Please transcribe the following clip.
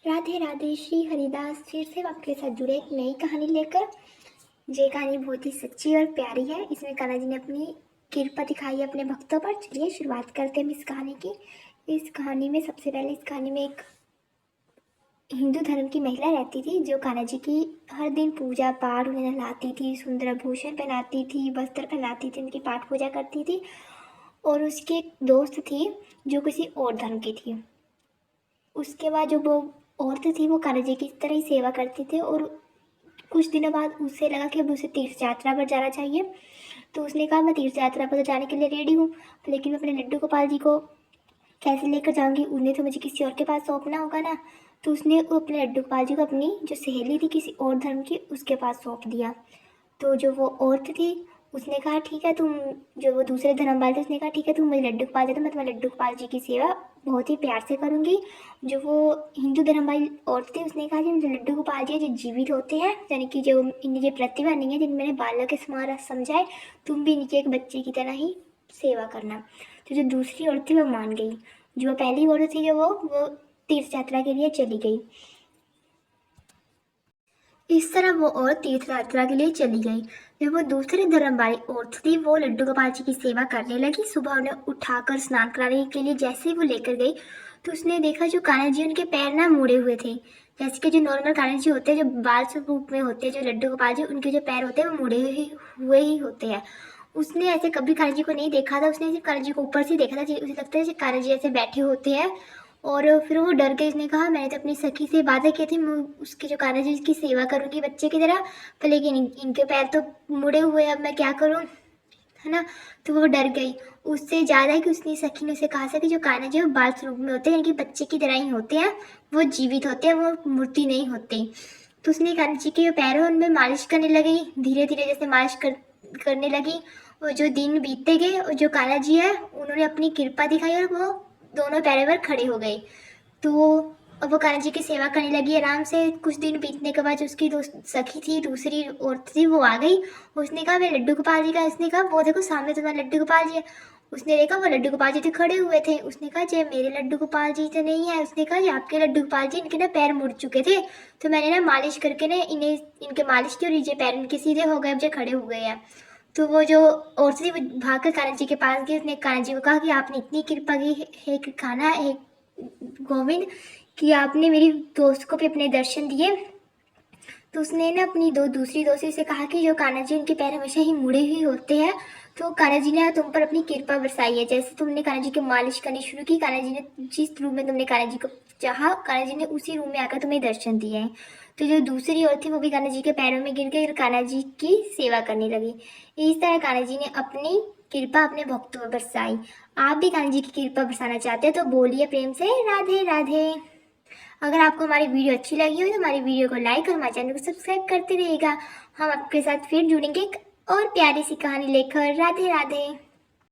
राधे राधे। श्री हरिदास फिर से आपके साथ जुड़े एक नई कहानी लेकर। ये कहानी बहुत ही सच्ची और प्यारी है। इसमें कान्हा जी ने अपनी कृपा दिखाई है अपने भक्तों पर। चलिए शुरुआत करते हैं इस कहानी की। इस कहानी में सबसे पहले इस कहानी में एक हिंदू धर्म की महिला रहती थी जो कान्हा जी की हर दिन पूजा पाठ उन्हें नहलाती थी, सुंदर भूषण पहनाती थी, वस्त्र पहनाती थी, उनकी पाठ पूजा करती थी। और उसकी एक दोस्त थी जो किसी और धर्म की थी। उसके बाद जो वो औरत थी वो कान्हा जी की तरह ही सेवा करती थी। और कुछ दिनों बाद उसे लगा कि अब उसे तीर्थ यात्रा पर जाना चाहिए। तो उसने कहा मैं तीर्थ यात्रा पर तो जाने के लिए रेडी हूँ, लेकिन मैं अपने लड्डू गोपाल जी को कैसे लेकर जाऊँगी, उन्हें तो मुझे किसी और के पास सौंपना होगा ना। तो उसने वो अपने लड्डू गोपाल जी को अपनी जो सहेली थी किसी और धर्म की उसके पास सौंप दिया। तो जो वो औरत थी उसने कहा ठीक है तुम, जो वो दूसरे धर्म वाले थे उसने कहा ठीक है तुम मुझे लड्डू गोपाल दे दो, मैं तुम्हारे लड्डू गोपाल जी की सेवा बहुत ही प्यार से करूँगी। जो वो हिंदू धर्म वाली औरत थी उसने कहा कि मुझे लड्डू गोपाल जी जो जीवित होते हैं, यानी कि जो इनकी प्रतिभा नहीं है, जिन मैंने बालक के समान समझाए, तुम भी इनकी एक बच्चे की तरह ही सेवा करना। तो जो दूसरी औरत थी वो मान गई। जो पहली औरत थी जो वो तीर्थ यात्रा के लिए चली गई। इस तरह वो औरत तीर्थ यात्रा के लिए चली गई। जब वो दूसरे धर्म वाली औरत थी वो लड्डू गोपाल जी की सेवा करने लगी। सुबह उन्हें उठाकर स्नान कराने के लिए जैसे ही वो लेकर गई तो उसने देखा जो कान्हा जी उनके पैर ना मुड़े हुए थे। जैसे कि जो नॉर्मल कान्हा जी होते हैं, जो बाल स्वरूप में होते हैं, जो लड्डू गोपाल जी उनके जो पैर होते हैं वो मुड़े हुए ही होते हैं। उसने ऐसे कभी कान्हा जी को नहीं देखा था। उसने सिर्फ कान्हा जी को ऊपर से देखा था। उसे लगता है कान्हा जी ऐसे बैठे होते हैं। और फिर वो डर गई। उसने कहा मैंने तो अपनी सखी से वादा किया थी मैं उसकी जो कान्हा जी की सेवा करूँगी बच्चे की तरह, पर लेकिन इनके पैर तो मुड़े हुए, अब मैं क्या करूँ, है ना। तो वो डर गई। उससे ज़्यादा है कि उसने सखी ने उसे कहा था कि जो कान्हा जी वो बाल स्वरूप में होते हैं, यानी कि बच्चे की तरह ही होते हैं, वो जीवित होते हैं, वो मूर्ति नहीं होते। तो उसने कान्हा जी के जो पैर है उनमें मालिश करने लगी। धीरे धीरे जैसे मालिश करने लगी और जो दिन बीतते गए और जो कान्हा जी है उन्होंने अपनी कृपा दिखाई और वो दोनों पैरों पर खड़े हो गए। तो अब वो कान्हा जी की सेवा करने लगी आराम से। कुछ दिन बीतने के बाद जो उसकी सखी थी, दूसरी औरत थी, वो आ गई। उसने कहा मैं लड्डू गोपाल जी का, उसने कहा वो देखो सामने तुम्हारा लड्डू गोपाल जी है। उसने देखा वो लड्डू गोपाल जी तो खड़े हुए थे। उसने कहा जे मेरे लड्डू गोपाल जी तो नहीं है। उसने कहा ये आपके लड्डू गोपाल जी, इनके ना पैर मुड़ चुके थे, तो मैंने ना मालिश करके ना इन्हें इनके मालिश की और ये पैर इनके सीधे हो गए, अब जो खड़े हो गए हैं। तो वो जो औरत थी वो भागकर कान्हा जी के पास गई। उसने कान्हा जी को कहा कि आपने इतनी कृपा की है कि कान्हा है गोविंद कि आपने मेरी दोस्त को भी अपने दर्शन दिए। तो उसने ना अपनी दूसरी दोस्ती से कहा कि जो कान्हा जी उनके पैर हमेशा ही मुड़े ही होते हैं, तो कान्हा जी ने तुम पर अपनी कृपा बरसाई है। जैसे तुमने कान्हा जी की मालिश करनी शुरू की, कान्हा जी ने जिस रूम में तुमने कान्हा जी को चाहा, कान्हा जी ने उसी रूम में आकर तुम्हें दर्शन दिए हैं। तो जो दूसरी औरत थी वो भी कान्हा जी के पैरों में गिर गई और कान्हा जी की सेवा करने लगी। इस तरह कान्हा जी ने अपनी कृपा अपने भक्तों पर बरसाई। आप भी कान्हा जी की कृपा बरसाना चाहते हैं तो बोलिए प्रेम से राधे राधे। अगर आपको हमारी वीडियो अच्छी लगी हो तो हमारी वीडियो को लाइक और हमारे चैनल को सब्सक्राइब करते रहिएगा। हम आपके साथ फिर जुड़ेंगे एक और प्यारी सी कहानी लेकर। राधे राधे।